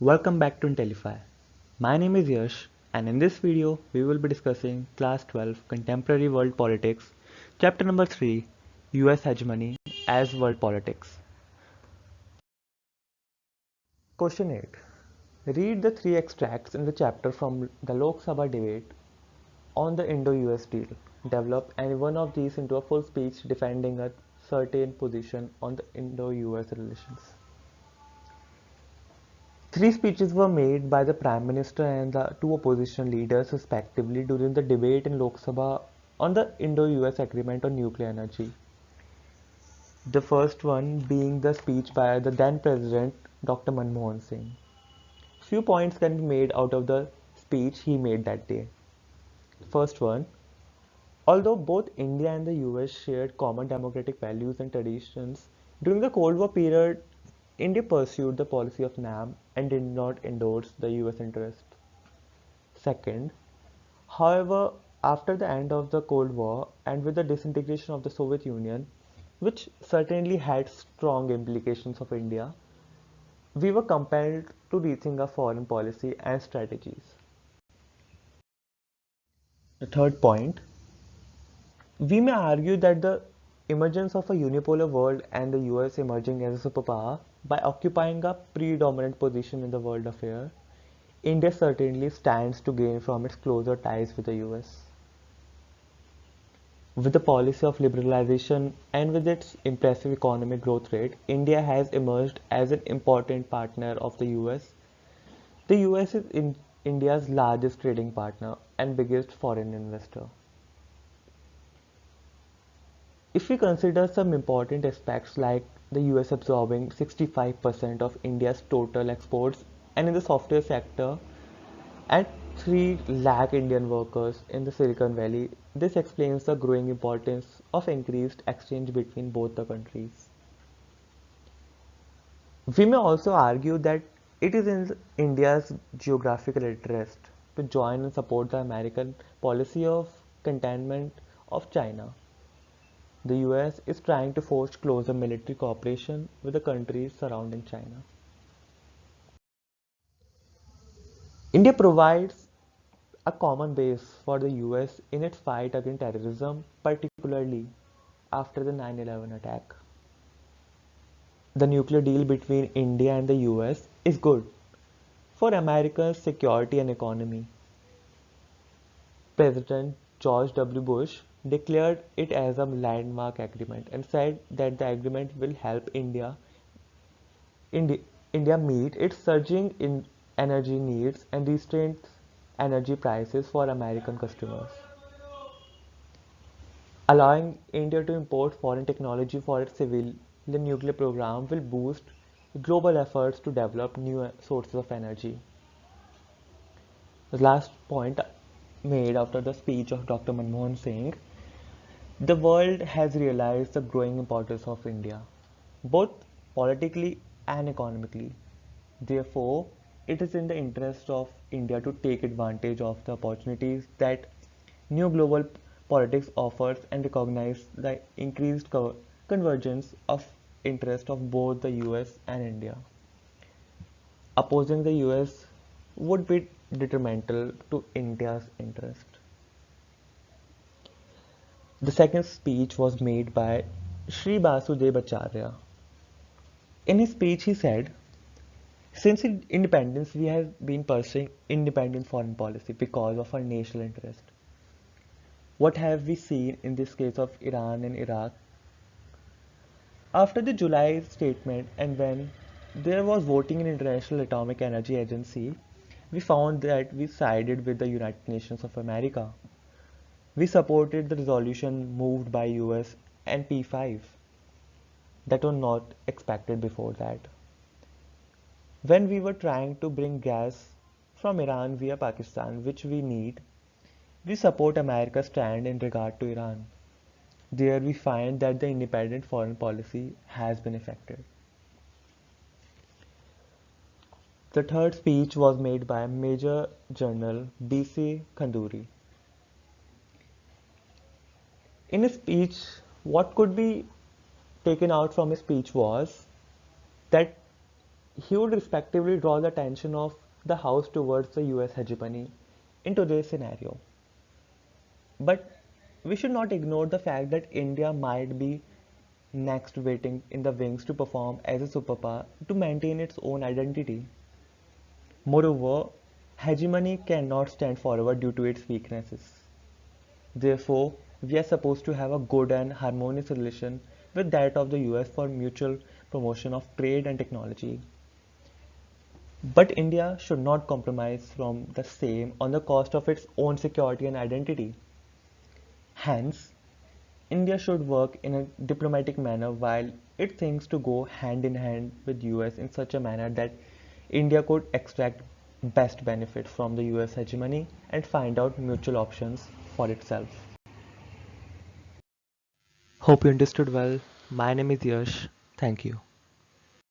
Welcome back to Intellify. My name is Yash, and in this video we will be discussing Class 12 Contemporary World Politics, Chapter number 3, US Hegemony as World Politics. Question 8. Read the three extracts in the chapter from the Lok Sabha debate on the Indo-US deal. Develop any one of these into a full speech defending a certain position on the Indo-US relations. Three speeches were made by the Prime Minister and the two opposition leaders respectively during the debate in Lok Sabha on the Indo-US Agreement on Nuclear Energy. The first one being the speech by the then President Dr. Manmohan Singh. Few points can be made out of the speech he made that day. First one, although both India and the US shared common democratic values and traditions, during the Cold War period, India pursued the policy of NAM and did not endorse the US interest. Second, however, after the end of the Cold War and with the disintegration of the Soviet Union, which certainly had strong implications of India, we were compelled to rethink our foreign policy and strategies. The third point, we may argue that the emergence of a unipolar world and the US emerging as a superpower by occupying a predominant position in the world affair, India certainly stands to gain from its closer ties with the US. With the policy of liberalization and with its impressive economic growth rate, India has emerged as an important partner of the US. The US is India's largest trading partner and biggest foreign investor. If we consider some important aspects like the US absorbing 65% of India's total exports and in the software sector and 3 lakh Indian workers in the Silicon Valley, this explains the growing importance of increased exchange between both the countries. We may also argue that it is in India's geographical interest to join and support the American policy of containment of China. The US is trying to forge closer military cooperation with the countries surrounding China. India provides a common base for the US in its fight against terrorism, particularly after the 9/11 attack. The nuclear deal between India and the US is good for America's security and economy. President George W. Bush declared it as a landmark agreement and said that the agreement will help Indi- India meet its surging energy needs and restrain energy prices for American customers. Allowing India to import foreign technology for its civilian nuclear program will boost global efforts to develop new sources of energy. The last point made after the speech of Dr. Manmohan Singh, the world has realized the growing importance of India, both politically and economically. Therefore, it is in the interest of India to take advantage of the opportunities that new global politics offers and recognize the increased convergence of interest of both the US and India. Opposing the US would be detrimental to India's interest. The second speech was made by Sri Basudev Acharya. In his speech, he said, since independence, we have been pursuing independent foreign policy because of our national interest. What have we seen in this case of Iran and Iraq? After the July statement and when there was voting in International Atomic Energy Agency, we found that we sided with the United Nations of America. We supported the resolution moved by US and P5 that were not expected before that. When we were trying to bring gas from Iran via Pakistan, which we need, we support America's stand in regard to Iran. There we find that the independent foreign policy has been effected. The third speech was made by Major General B.C. Khanduri. In his speech, what could be taken out from his speech was that He would respectively draw the attention of the House towards the US hegemony in today's scenario. But we should not ignore the fact that India might be next waiting in the wings to perform as a superpower to maintain its own identity. Moreover, hegemony cannot stand forever due to its weaknesses. Therefore, we are supposed to have a good and harmonious relation with that of the US for mutual promotion of trade and technology. But India should not compromise from the same on the cost of its own security and identity. Hence, India should work in a diplomatic manner while it thinks to go hand in hand with US in such a manner that India could extract best benefit from the US hegemony and find out mutual options for itself. Hope you understood well. My name is Yash. Thank you.